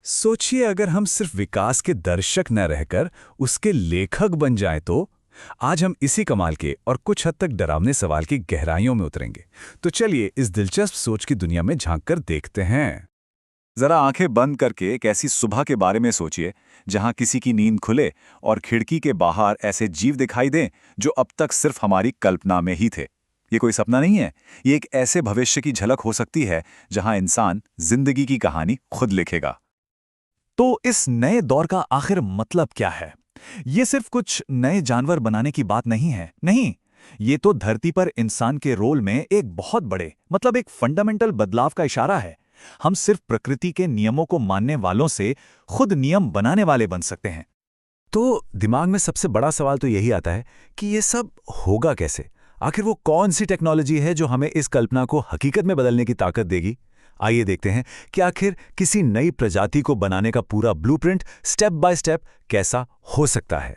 सोचिए अगर हम सिर्फ विकास के दर्शक न रहकर उसके लेखक बन जाएं तो। आज हम इसी कमाल के और कुछ हद तक डरावने सवाल की गहराइयों में उतरेंगे। तो चलिए इस दिलचस्प सोच की दुनिया में झांक कर देखते हैं। जरा आंखें बंद करके एक ऐसी सुबह के बारे में सोचिए जहां किसी की नींद खुले और खिड़की के बाहर ऐसे जीव दिखाई दें जो अब तक सिर्फ हमारी कल्पना में ही थे। ये कोई सपना नहीं है, ये एक ऐसे भविष्य की झलक हो सकती है जहां इंसान जिंदगी की कहानी खुद लिखेगा। तो इस नए दौर का आखिर मतलब क्या है? ये सिर्फ कुछ नए जानवर बनाने की बात नहीं है। नहीं, ये तो धरती पर इंसान के रोल में एक बहुत बड़े मतलब एक फंडामेंटल बदलाव का इशारा है। हम सिर्फ प्रकृति के नियमों को मानने वालों से खुद नियम बनाने वाले बन सकते हैं। तो दिमाग में सबसे बड़ा सवाल तो यही आता है कि ये सब होगा कैसे? आखिर वो कौन सी टेक्नोलॉजी है जो हमें इस कल्पना को हकीकत में बदलने की ताकत देगी? आइए देखते हैं कि आखिर किसी नई प्रजाति को बनाने का पूरा ब्लूप्रिंट स्टेप बाय स्टेप कैसा हो सकता है।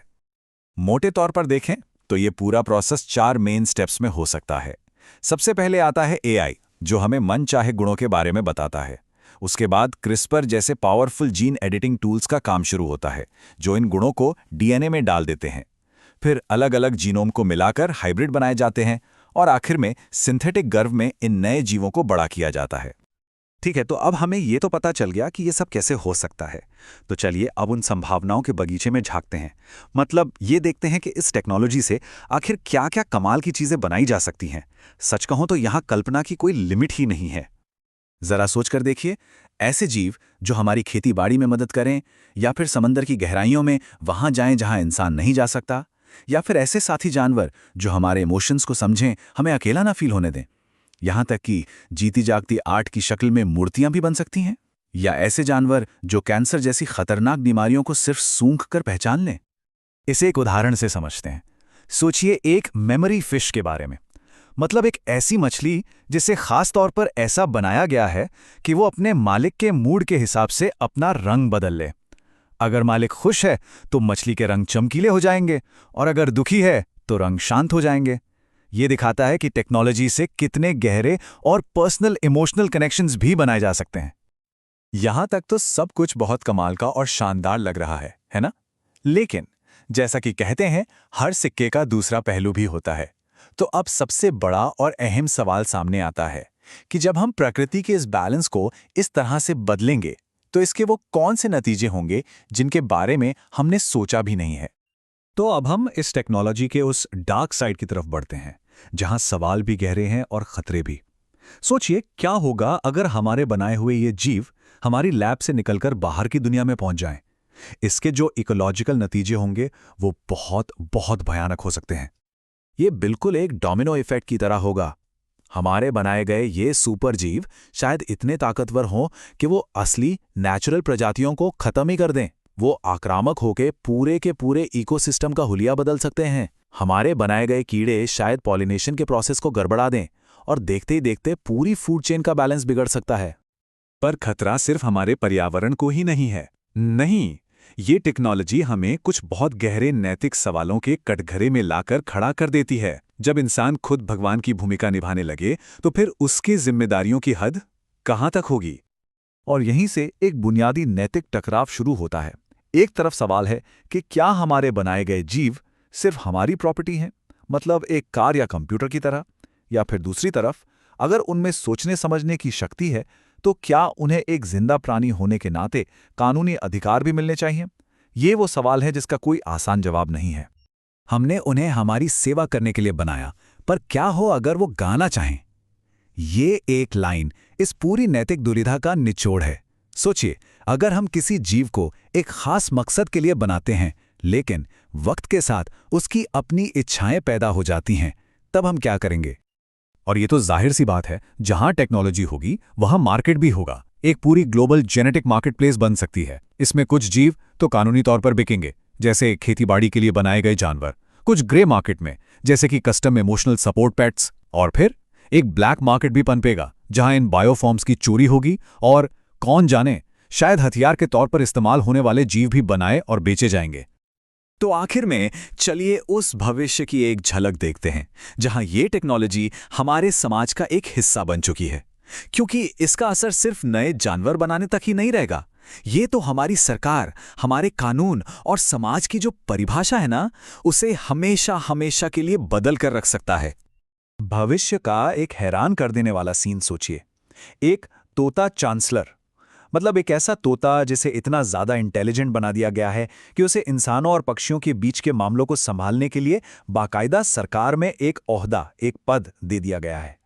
मोटे तौर पर देखें तो ये पूरा प्रोसेस 4 मेन स्टेप्स में हो सकता है। सबसे पहले आता है एआई, जो हमें मनचाहे गुणों के बारे में बताता है। उसके बाद क्रिस्पर जैसे पावरफुल जीन एडिटिंग टूल्स का काम शुरू होता है, जो इन गुणों को डीएनए में डाल देते हैं। फिर अलग अलग जीनोम को मिलाकर हाइब्रिड बनाए जाते हैं और आखिर में सिंथेटिक गर्भ में इन नए जीवों को बड़ा किया जाता है। ठीक है, तो अब हमें ये तो पता चल गया कि ये सब कैसे हो सकता है। तो चलिए अब उन संभावनाओं के बगीचे में झांकते हैं। मतलब ये देखते हैं कि इस टेक्नोलॉजी से आखिर क्या क्या कमाल की चीजें बनाई जा सकती हैं। सच कहूं तो यहाँ कल्पना की कोई लिमिट ही नहीं है। जरा सोच कर देखिए, ऐसे जीव जो हमारी खेती बाड़ी में मदद करें, या फिर समंदर की गहराइयों में वहां जाएं जहां इंसान नहीं जा सकता, या फिर ऐसे साथी जानवर जो हमारे इमोशंस को समझें, हमें अकेला ना फील होने दें। यहां तक कि जीती जागती आर्ट की शक्ल में मूर्तियां भी बन सकती हैं। या ऐसे जानवर जो कैंसर जैसी खतरनाक बीमारियों को सिर्फ सूंघ कर पहचान लें। इसे एक उदाहरण से समझते हैं। सोचिए एक मेमोरी फिश के बारे में। मतलब एक ऐसी मछली जिसे खास तौर पर ऐसा बनाया गया है कि वो अपने मालिक के मूड के हिसाब से अपना रंग बदल ले। अगर मालिक खुश है तो मछली के रंग चमकीले हो जाएंगे, और अगर दुखी है तो रंग शांत हो जाएंगे। ये दिखाता है कि टेक्नोलॉजी से कितने गहरे और पर्सनल इमोशनल कनेक्शंस भी बनाए जा सकते हैं। यहां तक तो सब कुछ बहुत कमाल का और शानदार लग रहा है ना? लेकिन जैसा कि कहते हैं, हर सिक्के का दूसरा पहलू भी होता है। तो अब सबसे बड़ा और अहम सवाल सामने आता है कि जब हम प्रकृति के इस बैलेंस को इस तरह से बदलेंगे तो इसके वो कौन से नतीजे होंगे जिनके बारे में हमने सोचा भी नहीं है। तो अब हम इस टेक्नोलॉजी के उस डार्क साइड की तरफ बढ़ते हैं, जहां सवाल भी गहरे हैं और खतरे भी। सोचिए क्या होगा अगर हमारे बनाए हुए ये जीव हमारी लैब से निकलकर बाहर की दुनिया में पहुंच जाएं। इसके जो इकोलॉजिकल नतीजे होंगे वो बहुत बहुत भयानक हो सकते हैं। ये बिल्कुल एक डोमिनो इफेक्ट की तरह होगा। हमारे बनाए गए ये सुपर जीव शायद इतने ताकतवर हों कि वो असली नेचुरल प्रजातियों को खत्म ही कर दें। वो आक्रामक होकर पूरे के पूरे इकोसिस्टम का हुलिया बदल सकते हैं। हमारे बनाए गए कीड़े शायद पॉलिनेशन के प्रोसेस को गड़बड़ा दें, और देखते ही देखते पूरी फूड चेन का बैलेंस बिगड़ सकता है। पर खतरा सिर्फ हमारे पर्यावरण को ही नहीं है। नहीं, ये टेक्नोलॉजी हमें कुछ बहुत गहरे नैतिक सवालों के कटघरे में लाकर खड़ा कर देती है। जब इंसान खुद भगवान की भूमिका निभाने लगे तो फिर उसकी जिम्मेदारियों की हद कहां तक होगी? और यहीं से एक बुनियादी नैतिक टकराव शुरू होता है। एक तरफ सवाल है कि क्या हमारे बनाए गए जीव सिर्फ हमारी प्रॉपर्टी हैं, मतलब एक कार या कंप्यूटर की तरह, या फिर दूसरी तरफ अगर उनमें सोचने समझने की शक्ति है तो क्या उन्हें एक जिंदा प्राणी होने के नाते कानूनी अधिकार भी मिलने चाहिए? ये वो सवाल है जिसका कोई आसान जवाब नहीं है। हमने उन्हें हमारी सेवा करने के लिए बनाया, पर क्या हो अगर वो गाना चाहें? ये एक लाइन इस पूरी नैतिक दुविधा का निचोड़ है। सोचिए, अगर हम किसी जीव को एक खास मकसद के लिए बनाते हैं, लेकिन वक्त के साथ उसकी अपनी इच्छाएं पैदा हो जाती हैं, तब हम क्या करेंगे? और ये तो जाहिर सी बात है, जहां टेक्नोलॉजी होगी वहां मार्केट भी होगा। एक पूरी ग्लोबल जेनेटिक मार्केटप्लेस बन सकती है। इसमें कुछ जीव तो कानूनी तौर पर बिकेंगे, जैसे खेतीबाड़ी के लिए बनाए गए जानवर, कुछ ग्रे मार्केट में, जैसे कि कस्टम इमोशनल सपोर्ट पेट्स, और फिर एक ब्लैक मार्केट भी पनपेगा, जहां इन बायोफॉर्म्स की चोरी होगी, और कौन जाने शायद हथियार के तौर पर इस्तेमाल होने वाले जीव भी बनाए और बेचे जाएंगे। तो आखिर में चलिए उस भविष्य की एक झलक देखते हैं जहां ये टेक्नोलॉजी हमारे समाज का एक हिस्सा बन चुकी है। क्योंकि इसका असर सिर्फ नए जानवर बनाने तक ही नहीं रहेगा, ये तो हमारी सरकार, हमारे कानून और समाज की जो परिभाषा है ना, उसे हमेशा हमेशा के लिए बदल कर रख सकता है। भविष्य का एक हैरान कर देने वाला सीन सोचिए। एक तोता चांसलर, मतलब एक ऐसा तोता जिसे इतना ज्यादा इंटेलिजेंट बना दिया गया है कि उसे इंसानों और पक्षियों के बीच के मामलों को संभालने के लिए बाकायदा सरकार में एक ओहदा, एक पद दे दिया गया है।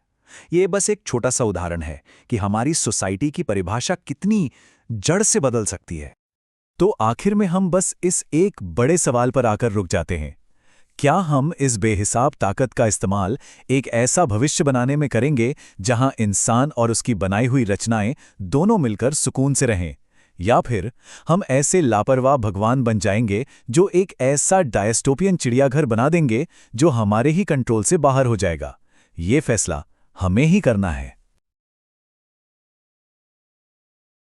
ये बस एक छोटा सा उदाहरण है कि हमारी सोसाइटी की परिभाषा कितनी जड़ से बदल सकती है। तो आखिर में हम बस इस एक बड़े सवाल पर आकर रुक जाते हैं। क्या हम इस बेहिसाब ताकत का इस्तेमाल एक ऐसा भविष्य बनाने में करेंगे जहां इंसान और उसकी बनाई हुई रचनाएं दोनों मिलकर सुकून से रहें, या फिर हम ऐसे लापरवाह भगवान बन जाएंगे जो एक ऐसा डायस्टोपियन चिड़ियाघर बना देंगे जो हमारे ही कंट्रोल से बाहर हो जाएगा? ये फैसला हमें ही करना है।